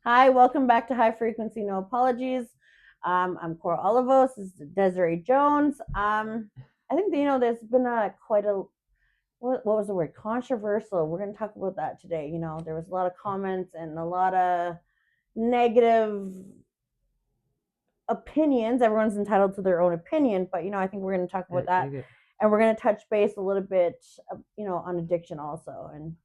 Hi, welcome back to High Frequency No Apologies. I'm Cora Olivos. This is Desiree Jones. I think there's been a quite a what was the word, controversial. We're going to talk about that today. There was a lot of comments and a lot of negative opinions. Everyone's entitled to their own opinion, but I think we're going to talk about that, and we're going to touch base a little bit, on addiction also, and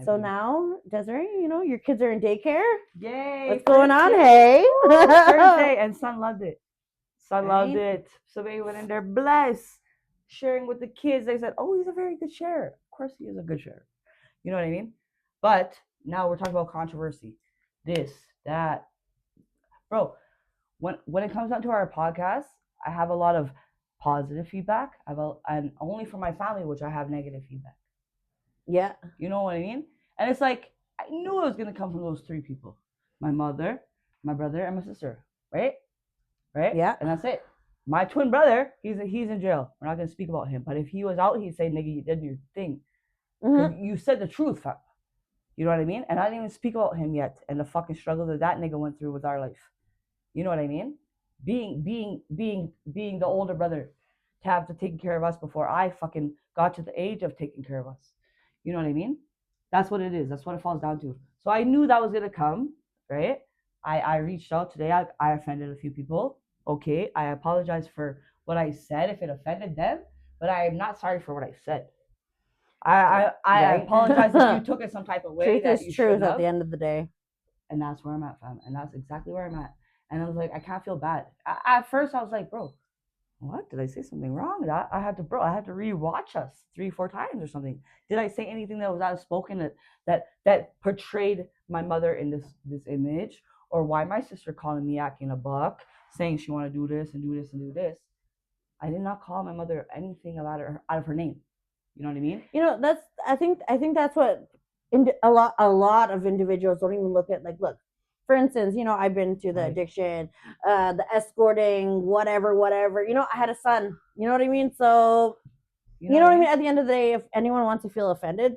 So now, Desiree, your kids are in daycare. Yay! What's going on? Hey, First day, and son loved it. Son loved Right? it. So they went in there blessed, sharing with the kids. They said, "Oh, he's a very good sharer." Of course, he is a good sharer. You know what I mean? But now we're talking about controversy. This, that, bro. When it comes down to our podcast, I have a lot of positive feedback. And only from my family, which I have negative feedback. Yeah. You know what I mean? And it's like I knew it was gonna come from those three people: my mother, my brother, and my sister. Right? Right? Yeah. And that's it. My twin brother, he's in jail. We're not gonna speak about him. But if he was out, he'd say, "Nigga, you did your thing because you said the truth, fam." You know what I mean? And I didn't even speak about him yet, and the fucking struggle that nigga went through with our life. You know what I mean? Being the older brother to have to take care of us before I fucking got to the age of taking care of us. You know what I mean? That's what it is. That's what it falls down to. So I knew that was gonna come, right? I reached out today. I offended a few people. Okay, I apologize for what I said if it offended them, but I am not sorry for what I said. I Right. apologize if you took it some type of way Truth that is you truth shouldn't at the have, end of the day. and that's where I'm at, fam. And that's exactly where I'm at. And I was like, I can't feel bad. At first, I was like, bro, what did I say something wrong? I had to, bro, I had to rewatch us 3 4 times or something. Did I say anything that was outspoken that portrayed my mother in this image, or why my sister calling me acting a buck, saying she want to do this and do this and do this? I did not call my mother anything about her out of her name. You know what I mean? That's I think that's what a lot of individuals don't even look at. Like, look, for instance, I've been through the Right. addiction, the escorting, whatever. I had a son. You know what I mean? So you know what I mean. At the end of the day, if anyone wants to feel offended,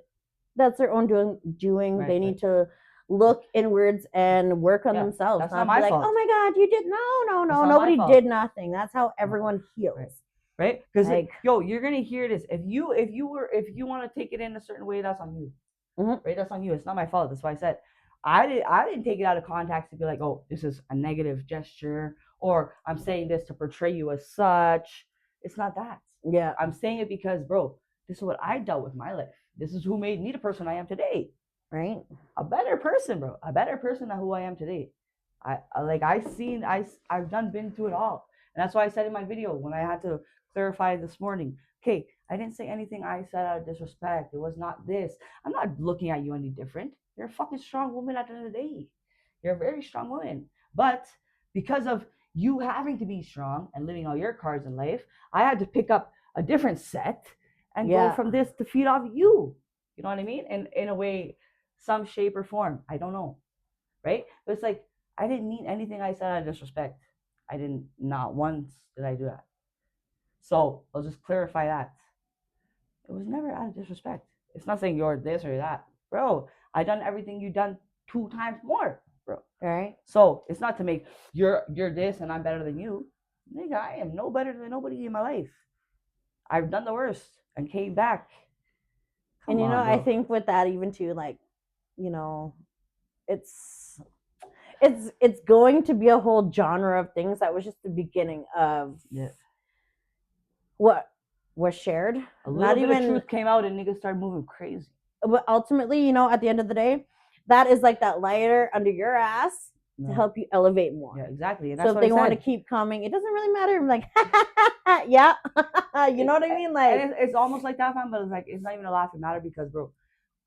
that's their own doing. Right, They right. need to look inwards and work on Yeah, themselves. that's Not not be my like, fault. oh my God, you did no, That's not my nobody fault. did nothing. That's how everyone heals. Right? Because Like, yo, you're gonna hear this. If you want to take it in a certain way, that's on you. mhm. Right? That's on you. It's not my fault. That's why I said I didn't take it out of context to be like, oh, this is a negative gesture, or I'm saying this to portray you as such. It's not that. Yeah. I'm saying it because, bro, this is what I dealt with in my life. This is who made me the person I am today. Right. A better person, bro. A better person than who I am today. I've done been through it all. And that's why I said in my video when I had to clarify this morning, okay, I didn't say anything I said out of disrespect. It was not this. I'm not looking at you any different. You're a fucking strong woman at the end of the day. You're a very strong woman. But because of you having to be strong and living all your cards in life, I had to pick up a different set and go from this to feed off you. You know what I mean? And in a way, some shape or form. I don't know. Right? But it's like I didn't mean anything I said out of disrespect. I didn't, not once did I do that. So I'll just clarify that. It was never out of disrespect. It's not saying you're this or that. Bro, I done everything you done 2 times more, bro. Right. So it's not to make you're this and I'm better than you. Nigga, I am no better than nobody in my life. I've done the worst and came back. Come and I think with that, even too, like, it's it's going to be a whole genre of things. That was just the beginning of what was shared. A little bit of truth came out and niggas started moving crazy. But ultimately, at the end of the day, that is like that lighter under your ass to help you elevate more. Yeah, exactly. And that's so if they want to keep coming, it doesn't really matter. I'm like, yeah, you know what I mean? Like, and it's almost like that, fam, but it's like it's not even a laughing matter because, bro,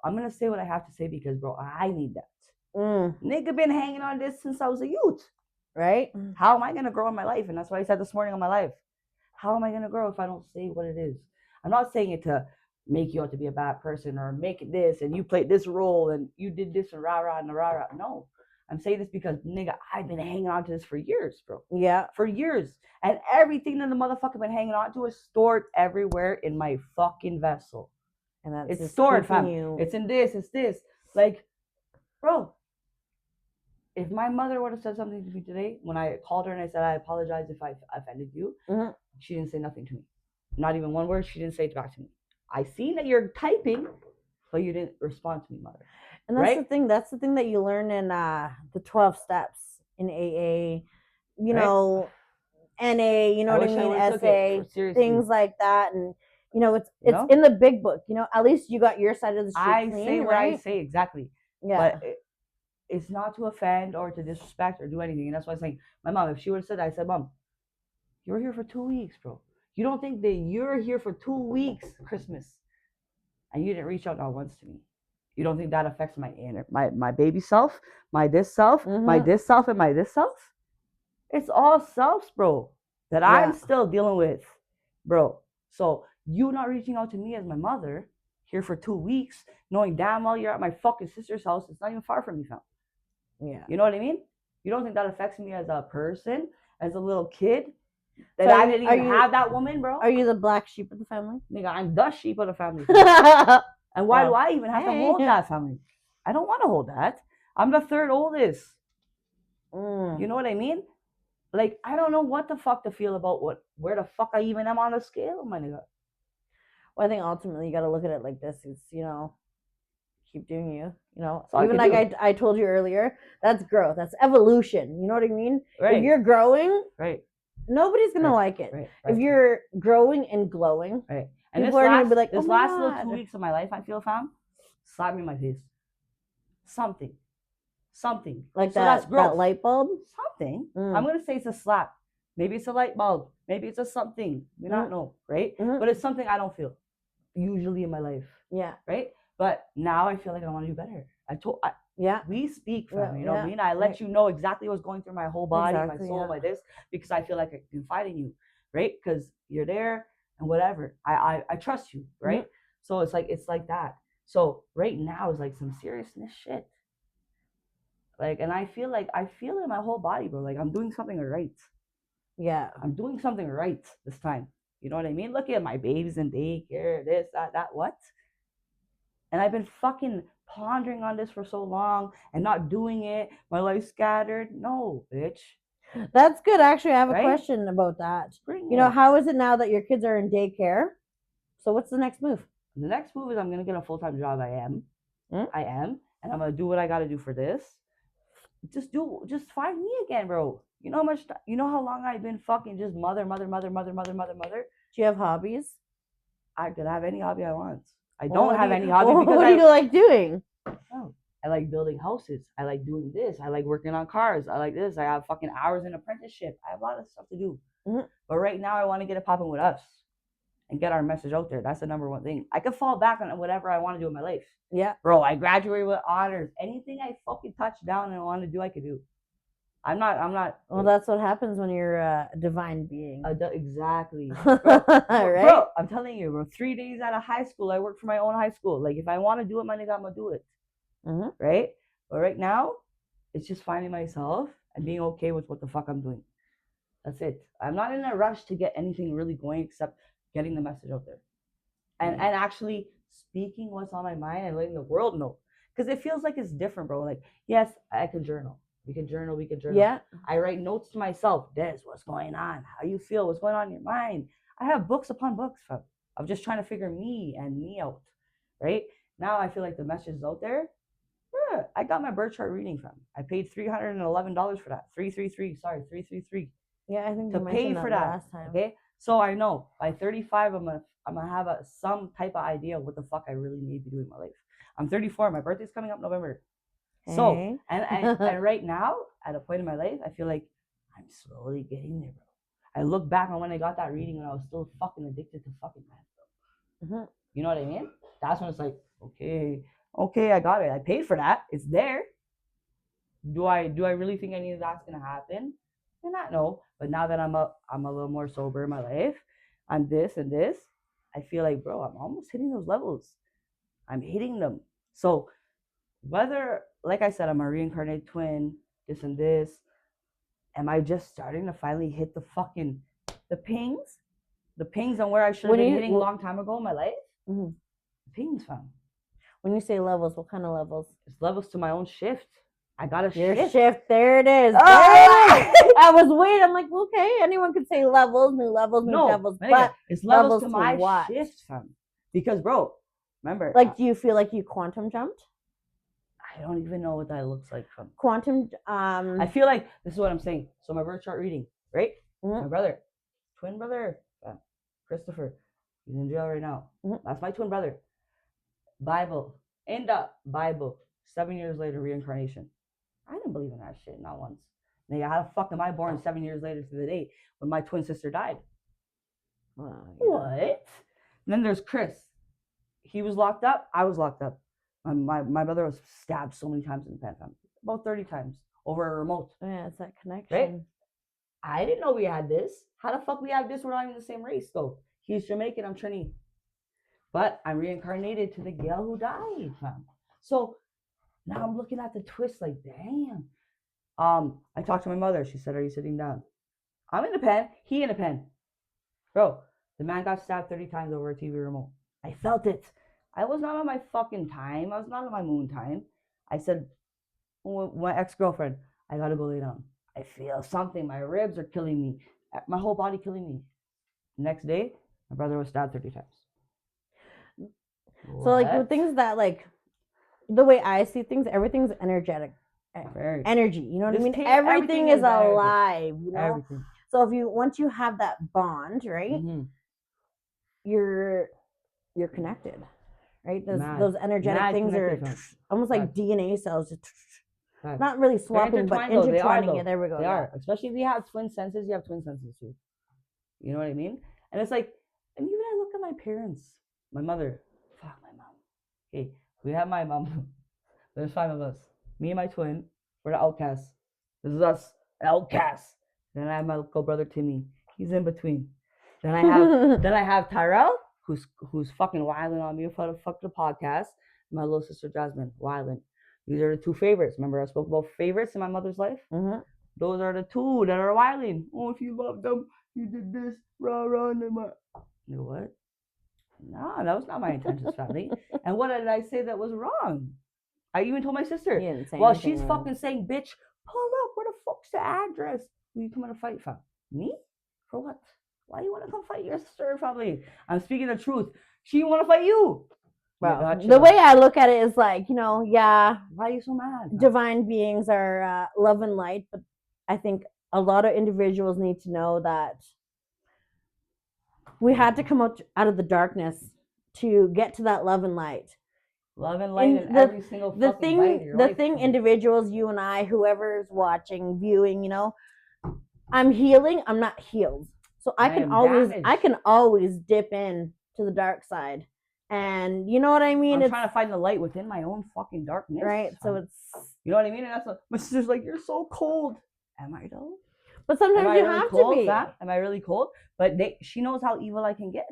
I'm gonna say what I have to say because, bro, I need that. Nigga been hanging on this since I was a youth. Right? How am I gonna grow in my life? And that's what I said this morning on my life. How am I gonna grow if I don't say what it is? I'm not saying it to make you out to be a bad person or make it this and you played this role and you did this and rah rah and rah rah. No. I'm saying this because, nigga, I've been hanging on to this for years, bro. Yeah. For years. And everything that the motherfucker been hanging on to is stored everywhere in my fucking vessel. And that's it's stored, fam. It's in this, it's this. Like, bro, if my mother would have said something to me today, when I called her and I said I apologize if I offended you, Mhm. she didn't say nothing to me. Not even one word. She didn't say it back to me. I seen that you're typing, but you didn't respond to me, mother. And that's the Right? thing. That's the thing that you learn in the 12 steps in AA. You Right? know, NA. You know I what I wish I mean? would have took it for SA. seriously. Things like that, and You it's know, in the big book. You know, at least you got your side of the street I say clean, what I right? say exactly, Yeah. but it's not to offend or to disrespect or do anything. And that's why I'm saying, my mom, if she would have said that, I said, Mom, you were here for 2 weeks, bro. You don't think that you're here for 2 weeks, Christmas, and you didn't reach out not once to me? You don't think that affects my inner, my baby self, my this self, my Mhm. this self, and my this self? It's all selves, bro, that I'm Yeah. still dealing with, bro. So you not reaching out to me as my mother here for 2 weeks, knowing damn well you're at my fucking sister's house. It's not even far from me, fam. Yeah. You know what I mean? You don't think that affects me as a person, as a little kid? That So I didn't are even you have that woman, bro? are you the black sheep of the family? Nigga, I'm the sheep of the family. Fam. And why do Well, I even have to hold hey. that family? I don't want to hold that. I'm the third oldest. Mm. You know what I mean? Like, I don't know what the fuck to feel about where the fuck I even am on the scale, my nigga. Well, I think ultimately you got to look at it like this. It's, keep doing you. That's all I Even can like do. I told you earlier, that's growth. That's evolution. You know what I mean? Right. If you're growing, Right. nobody's gonna Right. like it. Right. If you're growing and glowing, right. And people are gonna be like, "Oh this my last little God." 2 weeks of my life, I feel, fam, slap me in my face. Something. Like So that's that growth. light bulb. Something. Mm. I'm gonna say it's a slap. Maybe it's a light bulb. Maybe it's a something. We not know, right? But it's something I don't feel usually in my life. Yeah. Right. But now I feel like I want to do better. Yeah. We speak, fam. You know what I Yeah. mean? I let you know exactly what's going through my whole body, Exactly, my soul, yeah. my this, because I feel like I can confide in you, right? Because you're there and whatever. I trust you, right? So it's like that. So right now is like some seriousness shit. Like, and I feel it in my whole body, bro. Like I'm doing something right. Yeah. I'm doing something right this time. You know what I mean? Look at my babies in daycare, this, that, what? And I've been fucking pondering on this for so long and not doing it. My life scattered. No, bitch. That's good. Actually, I have a Right? question about that. Bring You know, it. how is it now that your kids are in daycare? So what's the next move? The next move is I'm gonna get a full-time job. I am, and I'm gonna do what I gotta do for this. Just find me again, bro. You know how much? You know how long I've been fucking just mother. Do you have hobbies? I could have any hobby I want. I Well, don't what have do you- any hobby well, because what do you like doing? Oh, I like building houses. I like doing this. I like working on cars. I like this. I have fucking hours in apprenticeship. I have a lot of stuff to do. But right now, I want to get it popping with us and get our message out there. That's the number one thing. I could fall back on whatever I want to do in my life. Yeah. Bro, I graduated with honors. Anything I fucking touch down and want to do, I could do. I'm not. Well, that's what happens when you're a divine being. Exactly. Right? Bro, I'm telling you, bro. 3 days out of high school, I work for my own high school. Like, if I want to do it, my nigga, I'm going to do it. Right? But right now, it's just finding myself and being okay with what the fuck I'm doing. That's it. I'm not in a rush to get anything really going except getting the message out there. And actually speaking what's on my mind and letting the world know. Because it feels like it's different, bro. Like, yes, I can journal. We can journal. Yeah. I write notes to myself. Des, what's going on? How you feel? What's going on in your mind? I have books upon books, fam, of just trying to figure me out. Right? Now I feel like the message is out there. Yeah, I got my birth chart reading from. I paid $311 for that. 333. Yeah, I think to you pay mentioned for that that. last time. Okay, so I know by 35, I'm gonna have some type of idea of what the fuck I really need to do in my life. I'm 34. My birthday's coming up November. Hey. So and right now, at a point in my life, I feel like I'm slowly getting there, bro. I look back on when I got that reading when I was still fucking addicted to fucking meth, bro. You know what I mean? That's when it's like, okay, I got it. I paid for that. It's there. Do I really think any of that's gonna happen? Not no. But now that I'm a little more sober in my life, I'm this and this. I feel like, bro, I'm almost hitting those levels. I'm hitting them. So whether, like I said, I'm a reincarnated twin, this and this, am I just starting to finally hit the pings on where I should have been hitting a long time ago in my life? Pings, fam. When you say levels, what kind of levels? It's levels to my own shift. I got a Your shift. shift. There it is. Ah! There it is. I was waiting. I'm like, okay, anyone could say levels, new No, devils, my nigga, but it's levels levels to to my what? shift, fam. Because, bro, remember, like, do you feel like you quantum jumped? I don't even know what that looks like, fam. Quantum. I feel like this is what I'm saying. So my birth chart reading, right? Mhm. My brother, twin brother, Christopher, he's in jail right now. Mhm. That's my twin brother. Bible, in the Bible, 7 years later, reincarnation. I didn't believe in that shit, not once. Nigga, how the fuck am I born 7 years later to the day when my twin sister died? What? And then there's Chris. He was locked up. I was locked up. My brother was stabbed so many times in the pen, about 30 times over a remote. Yeah, it's that connection. Right? I didn't know we had this. How the fuck we have this? We're not in the same race, though. He's Jamaican. I'm Trini. But I'm reincarnated to the gal who died, fam. So now I'm looking at the twist like, damn. I talked to my mother. She said, "Are you sitting down?" I'm in the pen. He in the pen. Bro, the man got stabbed 30 times over a TV remote. I felt it. I was not on my fucking time. I was not on my moon time. I said, my ex-girlfriend, I gotta go lay down. I feel something. My ribs are killing me. My whole body killing me. Next day, my brother was stabbed 30 times. So, like, the things that, like, the way I see things, everything's energetic. Very. Energy, you know what I This mean? tape- Everything everything is is energy. alive, you know? Everything. So if you once you have that bond, right, Mhm. you're connected, right? Mad. Those energetic Mad things are connected, fam. almost like Mad. DNA cells, just Mad. not really They're swapping, but intertwined, though. They are, intertwining. though. Yeah, there we go. They yeah. are. Especially if you have twin senses, you have twin senses too. You know what I mean? And it's like, and even I look at my parents, my mother, fuck my mom. Okay, we have my mom. There's 5 of us. Me and my twin, we're the outcasts. This is us, outcasts. Then I have my little brother Timmy. He's in between. Then I have Tyrell, who's fucking wilding on me for the fuck the podcast. My little sister Jasmine, wilding. These are the 2 favorites. Remember I spoke about favorites in my mother's life? Mm-hmm. Those are the 2 that are wilding. Oh, if you love them, you did this, rah rah. You know what? No, that was not my intentions, family. And what did I say that was wrong? I even told my sister. You didn't say Well, anything she's wrong. fucking saying, bitch, pull up. Where the fuck's the address? Who you coming to fight, fam? Me? For what? Why you want to come fight your sister, family? I'm speaking the truth. She want to fight you. Well, Gotcha. the way I look at it is like, you know, yeah, Why are you so mad? divine beings are love and light, but I think a lot of individuals need to know that we had to come out of the darkness to get to that love and light. Love and light in the- every single The fucking bite of your life. thing, individuals, you and I, whoever's watching, viewing, you know, I'm healing. I'm not healed, so I can always dip in to the dark side, and you know what I mean. I'm trying to find the light within my own fucking darkness. Right. So it's, you know what I mean. And that's what my sister's like. You're so cold. Am I though? but sometimes Am I you really have cold, to be. Fam? Am I really cold? But she knows how evil I can get.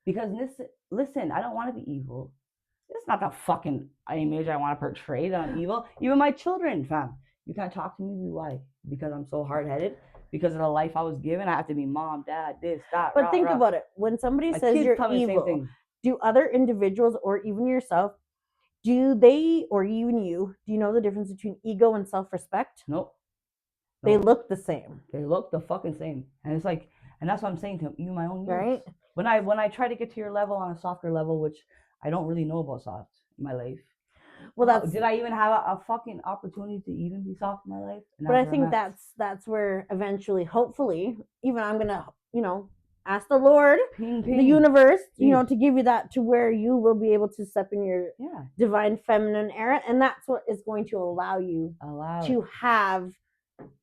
Because listen, I don't want to be evil. It's not the fucking image I want to portray that I'm evil. Even my children, fam. You can't talk to me. Why? Because I'm so hard-headed. Because of the life I was given, I have to be mom, dad, this, that. But think about it. When somebody says you're evil, do other individuals or even yourself, do they or even you, do you know the difference between ego and self-respect? Nope. They look the same. They look the fucking same. And it's like, and that's what I'm saying to him, even my own youth. Right. When I try to get to your level on a softer level, which I don't really know about soft in my life. Well, did I even have a fucking opportunity to even be soft in my life? But I think that's where eventually, hopefully, even I'm gonna, you know, ask the Lord, the universe, you know, to give you that to where you will be able to step in your divine feminine era, and that's what is going to allow you to have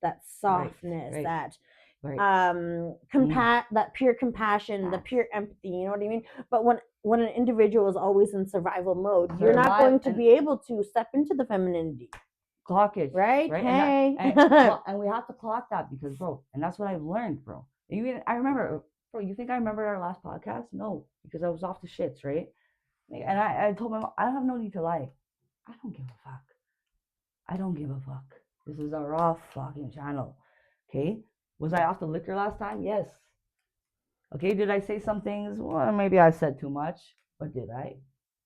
that softness, that that pure compassion, the pure empathy. You know what I mean? But when an individual is always in survival mode, you're not going to be able to step into the femininity. Clock it, right? Hey, and we have to clock that because, bro, and that's what I've learned, bro. Even I remember, bro. You think I remembered our last podcast? No, because I was off the shits, right? And I told my mom, I have no need to lie. I don't give a fuck. I don't give a fuck. This is a raw fucking channel. Okay? Was I off the liquor last time? Yes. Okay, did I say some things? Well, maybe I said too much, but did I?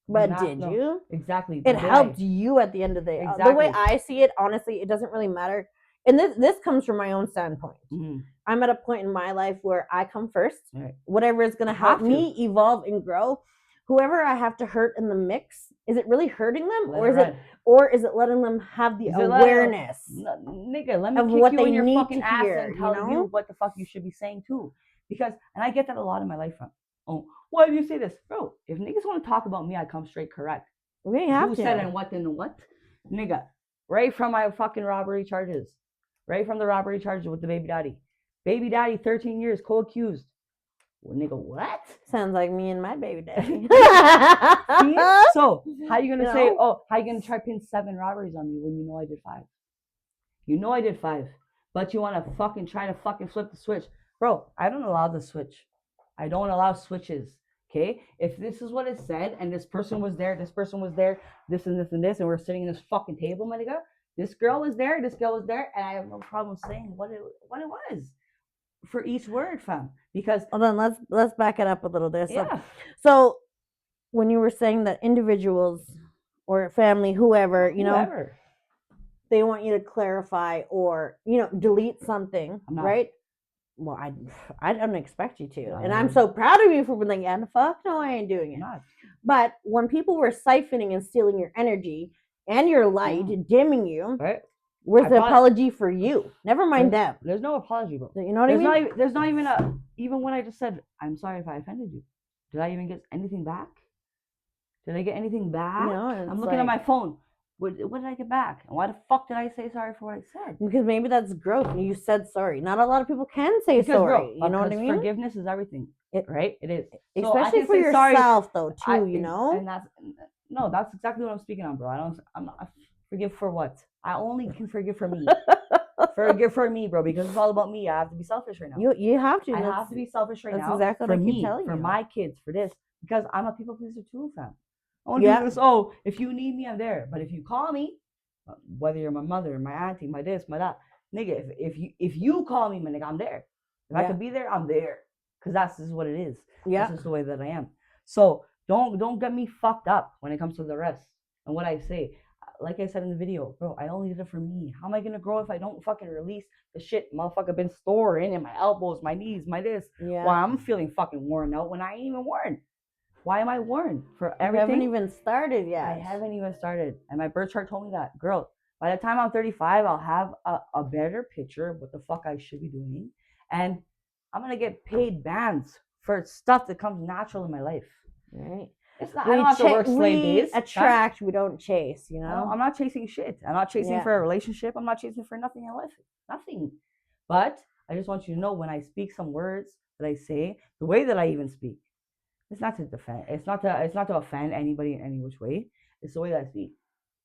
But not did know. you? Exactly. It Did helped I? you at the end of the day. The way Exactly. I see it, honestly, it doesn't really matter. And this comes from my own standpoint. Mhm. I'm at a point in my life where I come first. Right. Whatever is going to You help have me evolve and grow. Whoever I have to hurt in the mix, is it really hurting them, Let or it is run. it letting them have the Is it like, awareness nigga, let me of kick what you they in your need fucking to ass hear? and You tell know? you what the fuck you should be saying too. Because, and I get that a lot in my life. Oh, why do you say this? Bro, if niggas want to talk about me, I come straight correct. We have Who to. said and what then what? Nigga, right from my fucking robbery charges. Right from the robbery charges with the baby daddy. Baby daddy, 13 years, co-accused. Well, nigga, what? Sounds like me and my baby daddy. See? So, how you gonna You say, know? oh, how you gonna try to pin 7 robberies on me when you know I did 5? You know I did 5. But you wanna fucking try to fucking flip the switch. Bro, I don't allow the switch. I don't allow switches. Okay? If this is what it said and this person was there, this and this and this, and we're sitting in this fucking table, my nigga, this girl was there, and I have no problem saying what it was for each word, fam. Because Hold on, let's back it up a little bit. yeah, So when you were saying that individuals or family, whoever, you know, whoever. they want you to clarify or, you know, delete something, I'm not. right? Well, I don't expect you to. No, And I'm so proud of you for being like, yeah, fuck no, I ain't doing I'm it. not. But when people were siphoning and stealing your energy and your light, dimming you, Right? where's I the thought- apology for you? Never mind them. There's no apology, bro. You know what I mean? There's not even a, even when I just said, I'm sorry if I offended you. Did I even get anything back? Did I get anything back? No, it's I'm looking at like- my phone. What did I get back? And why the fuck did I say sorry for what I said? Because maybe that's growth. You said sorry. Not a lot of people can say Because, sorry. bro, You know what I mean? Forgiveness is everything. Right? It is. So I Especially can for say sorry. yourself, though, too. You know. And that's exactly what I'm speaking on, bro. I'm not forgive for what? I only can forgive for me. Forgive for me, bro, because it's all about me. I have to be selfish right now. You have to. I have to be selfish right that's now. exactly for what I keep me, telling for you. my kids, for this, because I'm a people pleaser too, fam. I want to Yeah. do this. Oh, if you need me, I'm there. But if you call me, whether you're my mother, my auntie, my this, my that, nigga, if you call me, my nigga, I'm there. If I Yeah. could be there, I'm there. Because that's just what it is. Yeah. That's just the way that I am. So don't get me fucked up when it comes to the rest and what I say. Like I said in the video, bro, I only did it for me. How am I gonna grow if I don't fucking release the shit motherfucker been storing in my elbows, my knees, my this? Yeah. Why I'm feeling fucking worn out when I ain't even worn. Why am I worn for everything? You haven't even started yet. I haven't even started. And my birth chart told me that. Girl, by the time I'm 35, I'll have a better picture of what the fuck I should be doing. And I'm going to get paid bands for stuff that comes natural in my life. Right. It's not, I don't have to work slave days. Attract, we don't chase, you know? I'm not chasing shit. I'm not chasing for a relationship. I'm not chasing for nothing in life. Nothing. But I just want you to know when I speak some words that I say, the way that I even speak, it's not to defend. It's not to offend anybody in any which way. It's the way that I speak.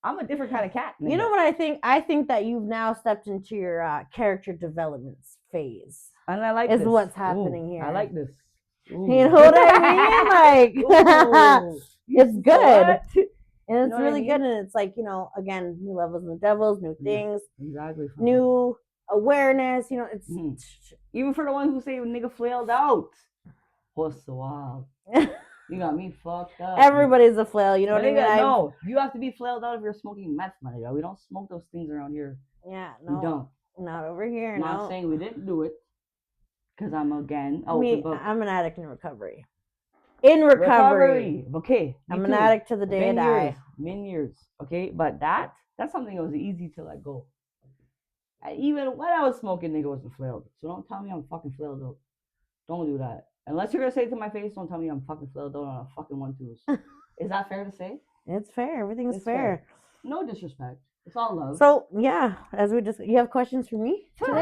I'm a different kind of cat. Nigga. You know what I think? I think that you've now stepped into your character development phase. And I like is this. what's happening here. I like this. Ooh. You know what I mean? Like, it's good. What? And it's know what I really mean? good. And it's like, you know, again, new levels, new devils, new things, Exactly. new awareness. You know, it's even for the ones who say nigga flailed out. What's the wild? You got me fucked up. Everybody's a flail, you know what I mean? No, you have to be flailed out if you're smoking meth, my nigga. We don't smoke those things around here. Yeah, no. We don't. Not over here, I'm not saying we didn't do it. Because I'm again open book. I'm an addict in recovery. In recovery. Okay. I'm an addict to the day I die. Many years. Okay. But that's something that was easy to let go. And even when I was smoking, nigga wasn't flailed. So don't tell me I'm fucking flailed out. Don't do that. Unless you're gonna say it to my face, don't tell me I'm fucking flailed out on a fucking 1-2s. Is that fair to say? It's fair. Everything's fair. No disrespect. It's all love. So yeah, as we just, you have questions for me today?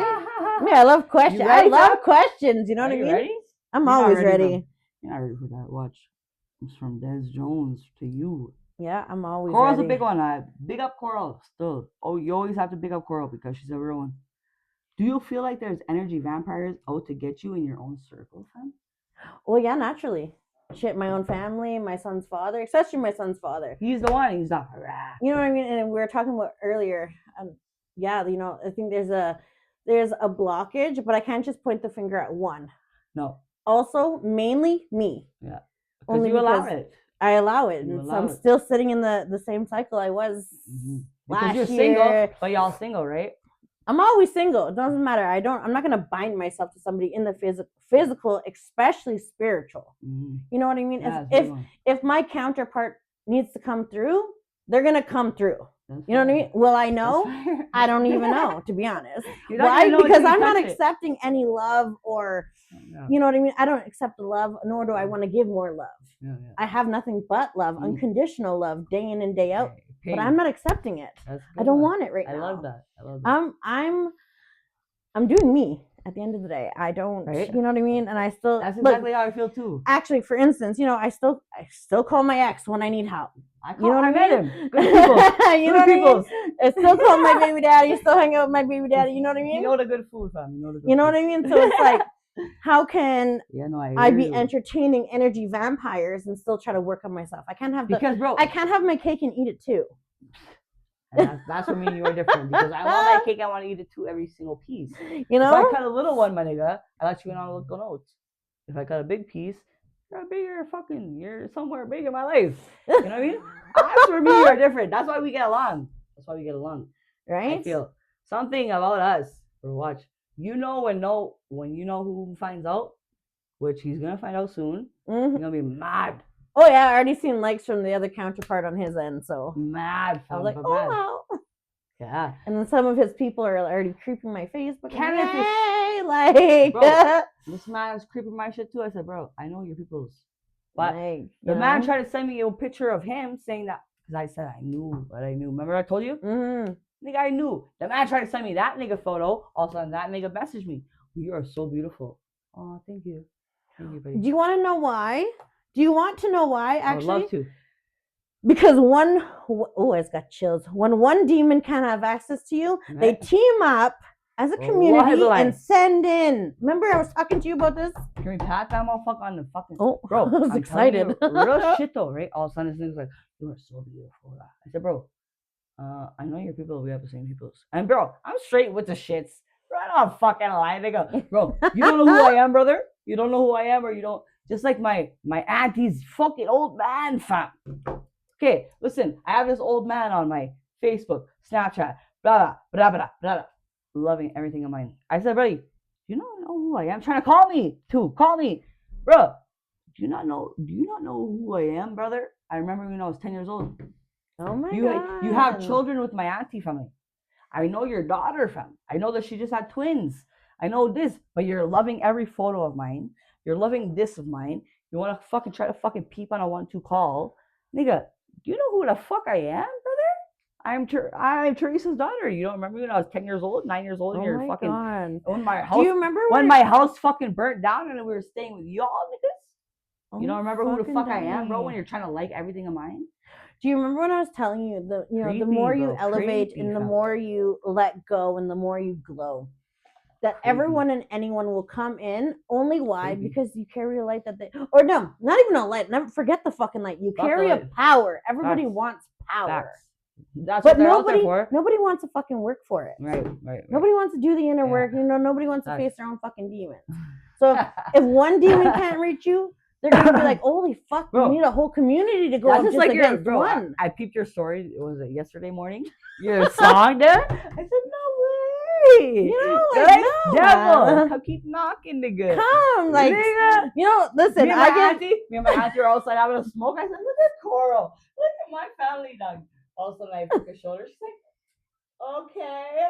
Yeah, I love questions. I love questions. You know what I mean? Ready? I'm always ready. You're not ready for that. Watch. It's from Des Jones to you. Yeah, I'm always Coral's ready. a big one. Big up Coral still. Oh, you always have to big up Coral because she's a real one. Do you feel like there's energy vampires out to get you in your own circle, fam? Well, yeah, naturally. Shit, my own family, my son's father, especially my son's father. He's the one. He's not. You know what I mean? And we were talking about earlier. Yeah, you know, I think there's a blockage, but I can't just point the finger at one. No. Also, mainly me. Yeah. Only you allow because it. I allow it. You And so allow I'm it. still sitting in the same cycle I was Because last you're year. single, but y'all single, right? I'm always single. It doesn't matter. I'm not gonna bind myself to somebody in the physical, especially spiritual. You know what I mean? Yeah, If my counterpart needs to come through, they're gonna come through. That's You know what I fine. mean? Will I know? That's fine. I don't even know, to be honest. You're not Why? gonna know Because until you I'm not touch it. accepting any love or, Yeah. you know what I mean? I don't accept love, nor do I want to give more love. Yeah, yeah. I have nothing but love, unconditional love, day in and day out. Hey, But I'm not accepting it. that's I don't good. want it right I now. love that. I love that. I'm doing me at the end of the day. I don't, Right? you know what I mean? And I still, That's look, exactly how I feel too. actually, for instance, you know, I still call my ex when I need help. You know what I met mean? him. Good people. You know what I mean? I still call my baby daddy. Still hang out with my baby daddy. You know what I mean? You know the good food, fam. You know the good You know food. what I mean? So it's like, how can I be you. entertaining energy vampires and still try to work on myself? I can't have Because, bro, I can't have my cake and eat it too. and that's where me and you are different. Because I want my cake, I want to eat it too, every single piece. You know? If I cut a little one, my nigga, I let you in on little notes. If I cut a big piece, you're somewhere big in my life. You know what I mean? That's where me and you are different. That's why we get along. Right? I feel something about us. Or watch. You know when you know who finds out, which he's gonna find out soon. Mm-hmm. You're gonna be mad. Oh yeah, I already seen likes from the other counterpart on his end, so Mad. I was like, oh wow. Yeah. And then some of his people are already creeping my Facebook. Hey, like, bro, this man's creeping my shit too. I said, bro, I know your people's. But like, the man tried to send me a picture of him saying that, because I said I knew what I knew. Remember I told you? Mm-hmm. Nigga, I knew. The man tried to send me that nigga photo. All of a sudden, that nigga messaged me. You are so beautiful. Oh, thank you. Thank you, buddy. Do you want to know why? Do you want to know why, actually? I would love to. Because I just got chills. When one demon can't have access to you, Right. they team up as a community and send in. Remember I was talking to you about this? Can we pat that motherfucker on the fucking... Oh, bro, I was excited. Real shit though, right? All of a sudden, this nigga's like, you are so beautiful. I said, bro, I know your people, we have the same peoples. And bro, I'm straight with the shits. Bro, I don't fucking lie, nigga. Bro, you don't know who I am, brother? You don't know who I am, or you don't... Just like my auntie's fucking old man, fam. Okay, listen, I have this old man on my Facebook, Snapchat, blah, blah, blah, blah, blah, loving everything of mine. I said, buddy, do you not know who I am? Trying to call me, bro. Do you not know who I am, brother? I remember when I was 10 years old. Oh my God. You have children with my auntie family. I know your daughter, fam. I know that she just had twins. I know this, but you're loving every photo of mine. You're loving this of mine. You want to fucking try to fucking peep on a 1-2 call. Nigga, do you know who the fuck I am, brother? I'm Teresa's daughter. You don't remember when I was 10 years old, 9 years old, and you're fucking... God. When my house, do you remember when my house fucking burnt down and we were staying with y'all, niggas? Oh, you don't remember who the fuck I am, bro, when you're trying to like everything of mine? Do you remember when I was telling you, the more you elevate and the more you let go and the more you glow, that everyone and anyone will come in. Only why? Because you carry a light that they... Or no, not even a light. Never forget the fucking light. You carry a power. Everybody wants power. That's but what they're out there for. Nobody wants to fucking work for it. Right. Nobody wants to do the inner work. Nobody wants to face their own fucking demons. So if one demon can't reach you, they're gonna be like, "Holy fuck, bro, we need a whole community to go up just like against one." I peeped your story. Was it yesterday morning? Your song there? I said, "No way!" You know, like, no, devil, come keep knocking, nigga. Come, like, nigga. You know, listen. Me and my auntie are outside having a smoke. I said, "Look at Coral. Look at my family, dog." All of a sudden, I took her shoulder. She's like, "Okay,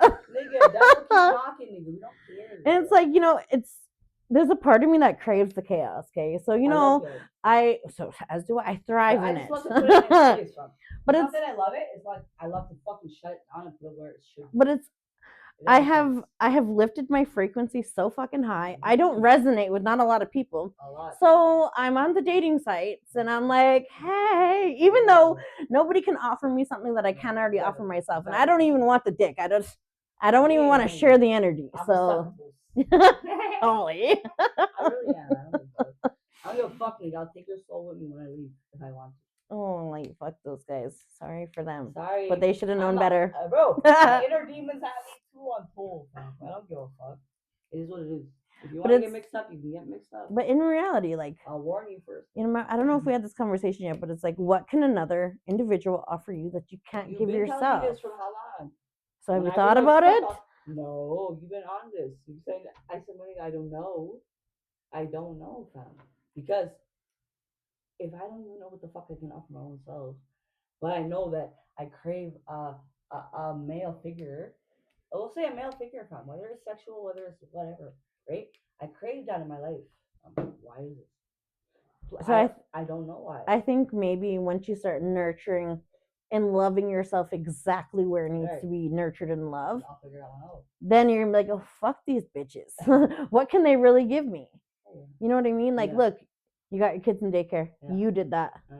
nigga, devil keep knocking, nigga. We don't care." And it's like, there's a part of me that craves the chaos, okay? So, so as do I thrive in it. But it's not that I love it, it's like I love to fucking shut it down and put it where it should be. But I have lifted my frequency so fucking high. I don't resonate with not a lot of people. So I'm on the dating sites and I'm like, hey, even though nobody can offer me something that I can already offer myself. And I don't even want the dick. I don't even want to share the energy. So Holy. I really am. I don't give a fuck, nigga. I'll take your soul with me when I leave if I want to. Oh, like, fuck those guys. Sorry for them. Sorry. But they should have known better. Bro, the inner demons have me too on full. I don't give a fuck. It is what it is. But want to get it's- mixed up, you can get mixed up. But in reality, like, I'll warn you first. you know, I don't know if we had this conversation yet, but it's like, what can another individual offer you that you can't You've give been telling me yourself? this for how long? So have When you I thought was like, about fuck it? off. No, you've been on this. You saying I said, Monica, I don't know. I don't know, fam. Because if I don't even know what the fuck I can offer my own self, but I know that I crave a male figure. We'll say a male figure, fam. Whether it's sexual, whether it's whatever, right? I crave that in my life. Why is it? So I don't know why. I think maybe once you start nurturing and loving yourself exactly where it needs Right. to be nurtured and loved, I'll figure out one out. then you're gonna be like, oh, fuck these bitches. What can they really give me? Yeah. You know what I mean? Like, Yeah. look, you got your kids in daycare. Yeah. You did that. Yeah.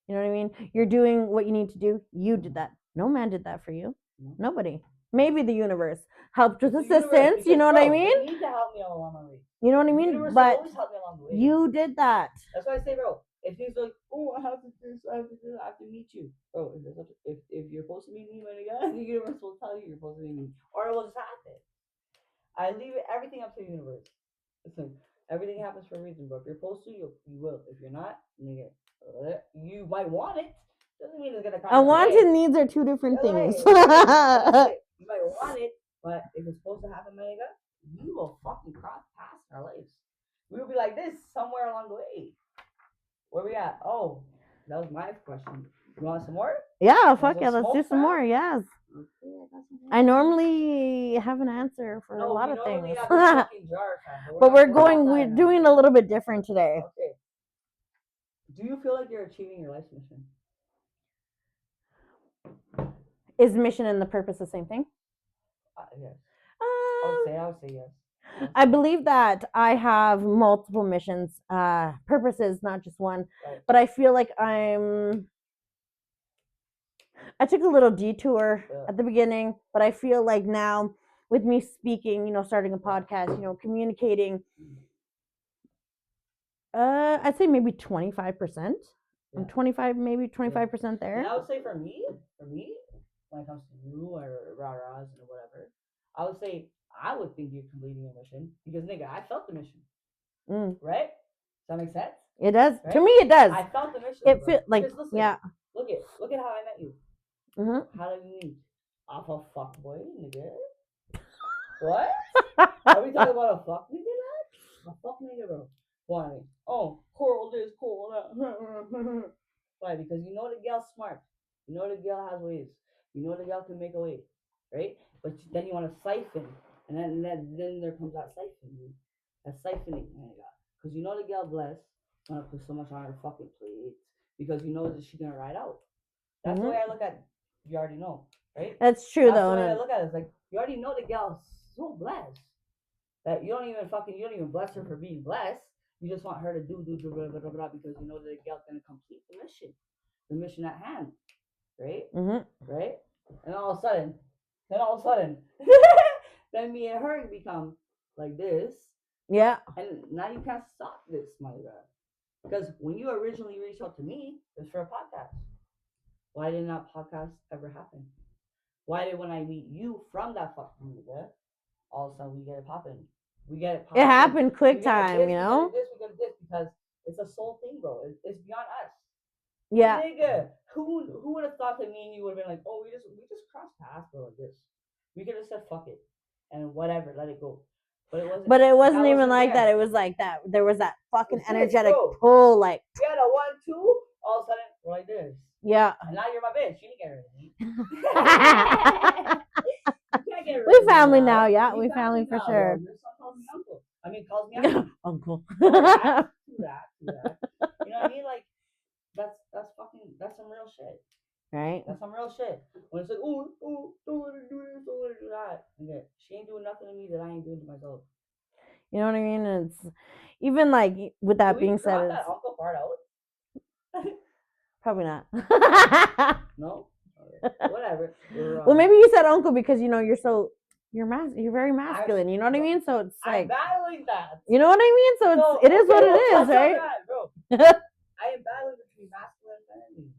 You know what I mean? You're doing what you need to do. You did that. No man did that for you. No. Nobody. Maybe the universe helped with It's the universe, assistance. You know what I bro, mean? They need to help me along my way. You know what I The mean? universe will But always help me along the way. you did that. That's why I say, bro, if he's like, oh, I have to do this, I have to do that, I have to meet you. Bro, if you're supposed to meet me, my nigga, the universe will tell you you're supposed to meet me. Or it will just happen. I leave everything up to the universe. Listen, everything happens for a reason, bro. If you're supposed to, you will. If you're not, nigga, you might want it. Doesn't mean it's gonna come. A want and needs are two different things. You might want it, but if it's supposed to happen, my nigga, we will fucking cross paths in our lives. We will be like this somewhere along the way. Where we at? Oh, that was my question. You want some more? Yeah, fuck a yeah, let's do smoke some fam? more. Yes. Okay, I got some more. I normally have an answer for a lot we of normally things. have this fucking jar, fam, But we're not we're that doing a little bit different today. now. Okay. Do you feel like you're achieving your life's mission? Is mission and the purpose the same thing? Yes. I would say yes. I believe that I have multiple missions, purposes, not just one. Right. But I feel like I took a little detour at the beginning, but I feel like now with me speaking, you know, starting a podcast, you know, communicating, I'd say maybe 25%. I'm 25, maybe 25% there. And I would say for me, when it comes to you or rah-rahs or whatever, I would say I would think you're completing your mission because nigga, I felt the mission. Right? Does that make sense? It does. Right? To me, it does. I felt the mission. It feel like, listen, yeah. Look at how I met you. Mm-hmm. How did we meet? Off a fuck boy, nigga. What? Are we talking about a fuck nigga? A fuck nigga, bro. Why? Oh, coral this, coral that. Why? Because you know the girl's smart. You know the girl has ways. You know the girl can make a way, right? But then you want to siphon, and then there comes that siphoning, that siphoning, because you know the girl blessed, want to put so much on her fucking plate because you know that she's gonna ride out. That's the way I look at it. You already know, right? That's true. That's though. the way I look at it. It's like you already know the girl's so blessed that you don't even bless her for being blessed. You just want her to do blah, blah, blah, blah, because you know that the girl's gonna complete the mission at hand, right? Right? And all of a sudden, then me and her become like this. Yeah. And now you can't stop this, my God. Because when you originally reached out to me, it was for a podcast. Why did that podcast ever happen? Why did when I meet you from that fucking nigga, all of a sudden we get it popping? We get it popping. It happened quick time, you know? We get this because it's a soul thing, bro. It's beyond us. Yeah. Nigga, who would have thought that me and you would have been like, oh, we just crossed paths, bro, like this. We could have said fuck it and whatever, let it go. But it wasn't even like that. It was like that. There was that fucking energetic bro. pull, like. We had a 1-2, all of a sudden we're like this. Yeah. And now you're my bitch. You didn't get rid of me. You can't get rid of me. We family now, yeah. We family for sure. Your son calls me uncle. I mean, calls me uncle. Uncle. Do that. You know what I mean? Like, that's some real shit. Right? That's some real shit. When it's like, oh, don't let her do this, don't let her do that. Okay, she ain't doing nothing to me that I ain't doing to myself. You know what I mean? It's even like with that being said, it's that uncle part out. Probably not. No? Okay. Whatever. Well, maybe you said uncle because you know you're very masculine. You know what I mean? So it's like I'm battling that. You know what I mean? So it is what it is, right? Bro. I am battling between masculine and feminine.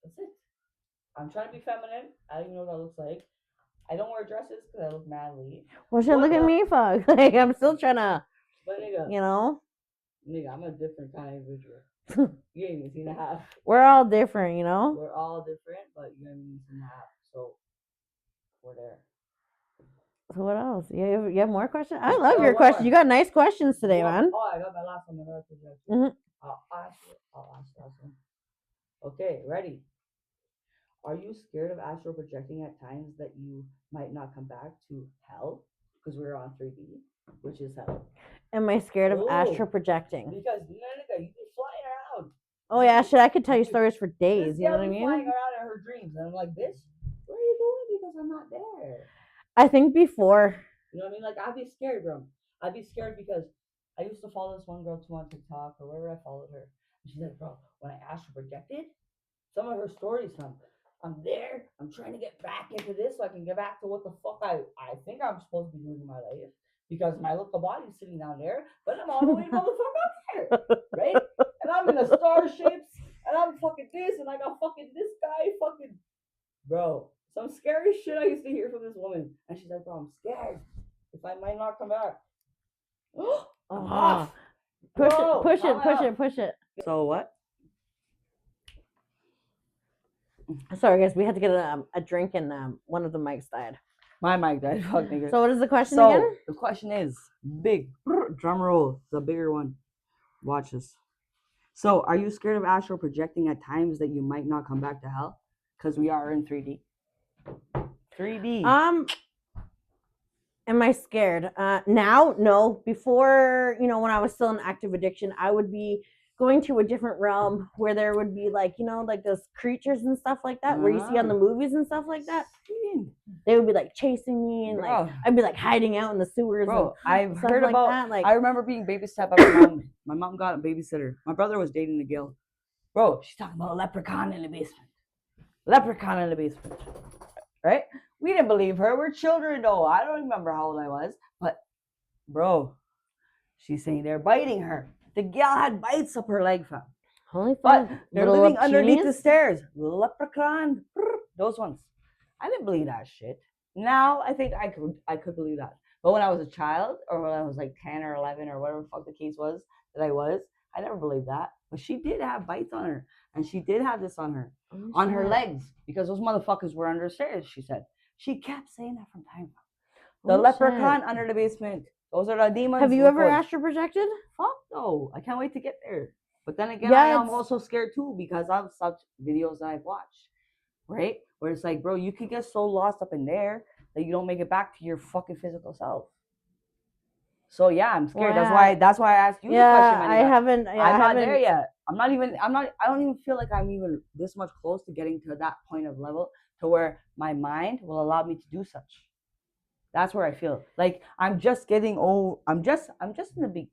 That's it. I'm trying to be feminine. I don't even know what that looks like. I don't wear dresses because I look manly. Well, shit, look at me, fuck. Like I'm still trying to But nigga, You know, I'm a different kind of individual. You ain't even seen a half. we're all different. You know. We're all different, but you ain't even seen a half. So we're there. So what else? You have more questions? I love Oh, your one questions. more. You got nice questions today, One- man. Oh, I got my last one. My last one. Mhm. I'll ask you. Last one. Okay, ready? Are you scared of astral projecting at times that you might not come back to hell? Because we're on 3D, which is hell. Am I scared of astral Oh, projecting? because nigga, you be flying around. Oh yeah, shit. I could tell you stories for This days. You know gal what I be flying mean? around in her dreams, and I'm like, bitch, where are you going? Because I'm not there. I think before. You know what I mean? Like, I'd be scared, bro. I'd be scared because I used to follow this one girl too on TikTok or wherever I followed her. And she's like, bro, when I astral projected, some of her stories, I'm there, I'm trying to get back into this so I can get back to what the fuck I think I'm supposed to be doing in my life. Because my little body's sitting down there, but I'm all the way motherfucker up there. Right? And I'm in the starships, and I'm fucking this, and I got fucking this guy, fucking. Bro, some scary shit I used to hear from this woman. And she's like, bro, I'm scared. If I might not come back. I'm off. Push Bro, it, push how it, am I push off? it, push it. So what? Sorry, guys. We had to get a drink, and one of the mics died. My mic died. Fuck, nigga. So what is the question So again? the question is big drum roll, the bigger one. Watch this. So, are you scared of astral projecting at times that you might not come back to hell? Because we are in 3D. 3D. Am I scared? Now, no. Before, when I was still in active addiction, I would be going to a different realm where there would be like those creatures and stuff like that where you see on the movies and stuff like that. They would be like chasing me and Bro. like I'd be like hiding out in the sewers. Bro, I've stuff heard like about. that, like- I remember being babysat by my mom. My mom got a babysitter. My brother was dating the girl. Bro, she's talking about a leprechaun in the basement. Leprechaun in the basement. Right? We didn't believe her. We're children, though. I don't remember how old I was, but bro, she's saying they're biting her. The gal had bites up her leg, fam. Holy But fuck. they're Little living underneath the Lapchinis? stairs. Leprechaun. Those ones. I didn't believe that shit. Now I think I could believe that. But when I was a child, or when I was like 10 or 11 or whatever the fuck the case was that I never believed that. But she did have bites on her. And she did have this on her. Oh, On her shit. legs. Because those motherfuckers were under the stairs, she said. She kept saying that from time to time. The Oh, leprechaun shit. under the basement. Those are the demons. Have you look ever for- astral projected? Fuck no. I can't wait to get there. But then again, Yeah, I am it's- also scared too because of such videos that I've watched. Right? Where it's like, bro, you could get so lost up in there that you don't make it back to your fucking physical self. So yeah, I'm scared. Well, That's why I asked you the question, Yeah, my I nigga. haven't. Yeah, I I'm not haven't. there yet. I don't even feel like I'm even this much close to getting to that point of level to where my mind will allow me to do such. That's where I feel. Like I'm just getting old. I'm just in the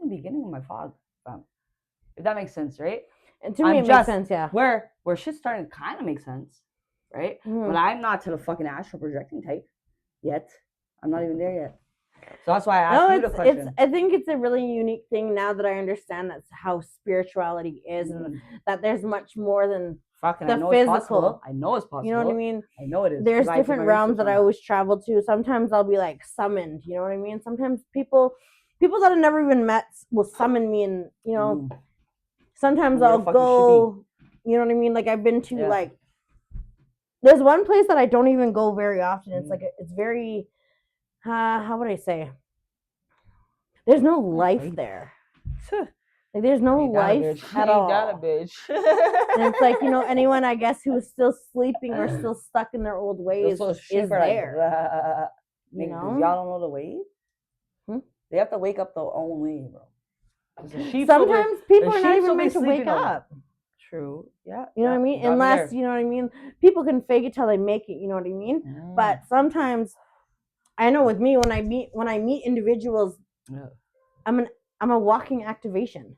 beginning of my fog, fam. If that makes sense, right? And to me, I'm it makes just- sense. Yeah. Where shit's starting to kind of make sense, right? Mhm. But I'm not to the fucking astral projecting type yet. I'm not even there yet. So that's why I asked you the question. I think it's a really unique thing now that I understand that's how spirituality is, and that there's much more than Fucking, the I know it's physical. possible. I know it's possible. you know what I mean. I know it is. There's 'cause I did different my realms research that on I always travel to. Sometimes I'll be like summoned. You know what I mean. Sometimes people that I've never even met will summon me, and sometimes Where the I'll fuck you should go. You know what I mean. Like I've been to Yeah. like. There's one place that I don't even go very often. It's Mm. like it's very. How would I say? There's no life there. Like there's no life at all. bitch. And it's like, anyone I guess who is still sleeping or still stuck in their old ways Those is sheep are like, there. You nigga, 'cause know? y'all don't know the way. Hmm? They have to wake up their own way, bro. 'Cause the sheep Sometimes people the are not sheeps will even be meant to wake sleeping over. up. True. Yeah. You know what I mean? Unless, you know what I mean? People can fake it till they make it, you know what I mean? But sometimes I know with me when I meet individuals, Yeah. I'm a walking activation.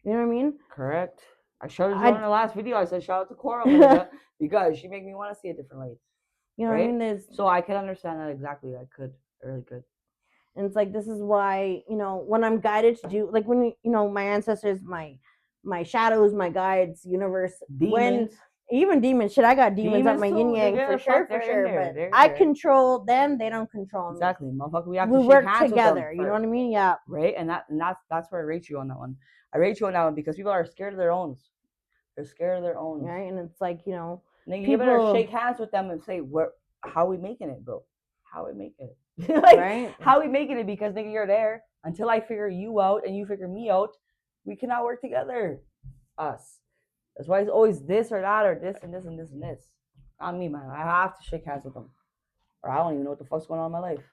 You know what I mean? Correct. I showed you I- in the last video. I said shout out to Cora Linda, because she made me want to see a different light. You know what I Right? mean? There's So I can understand that exactly. I really could. And it's like, this is why, when I'm guided to do, like when, my ancestors, my shadows, my guides, universe, Demons. Even demons, shit. I got demons at Demons my too, yin they yang give for a sure, fuck, they're in for sure. there, But they're I there. control them; they don't control me. Exactly, motherfucker. We have We to work shake hands together. with them You know what I first, mean? Yeah. right? And that's where I rate you on that one. I rate you on that one because people are scared of their own. They're scared of their own. Right. And it's like, you know, Nigga, you better people- shake hands with them and say, how we making it, bro? How we making it? Like, right. how we making it? Because nigga, you're there. Until I figure you out and you figure me out, we cannot work together. Us. That's why it's always this or that or this and this and this and this. Not me, man. I have to shake hands with them, or I don't even know what the fuck's going on in my life,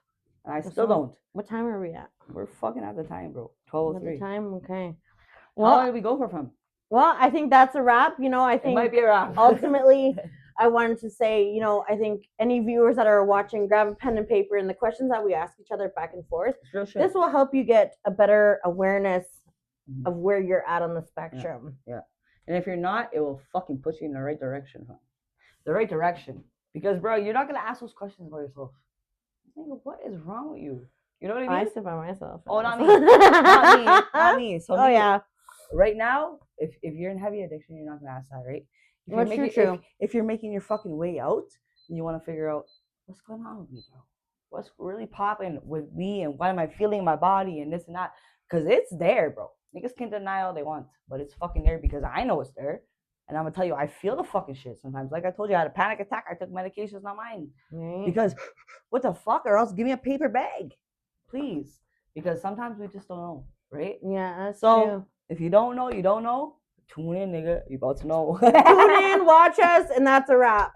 and I still don't. What time are we at? We're fucking at the time, bro. At 12:03. the time, okay. How long Well, did we go for from? well, I think that's a wrap. You know, I It think might be a wrap. ultimately, I wanted to say, you know, I think any viewers that are watching, grab a pen and paper, and the questions that we ask each other back and forth. It's real shit. This will help you get a better awareness Mhm. of where you're at on the spectrum. And if you're not, it will fucking push you in the right direction, huh? The right direction. Because, bro, you're not gonna ask those questions about yourself. Nigga, what is wrong with you? You know what I mean? I sit by myself. Oh, not me. Not me. Not me. So Oh me, yeah. right now, if you're in heavy addiction, you're not gonna ask that, right? If Well, you're true, making, true. If you're making your fucking way out, and you want to figure out what's going on with me, bro. What's really popping with me, and what am I feeling in my body, and this and that? Because it's there, bro. Niggas can deny all they want, but it's fucking there because I know it's there. And I'm gonna tell you, I feel the fucking shit sometimes. Like I told you, I had a panic attack. I took medications, not mine. Right. Because what the fuck? Or else give me a paper bag, please. Because sometimes we just don't know, right? Yeah, that's So true. if you don't know, you don't know. Tune in, nigga. You about to know. Tune in, watch us, and that's a wrap.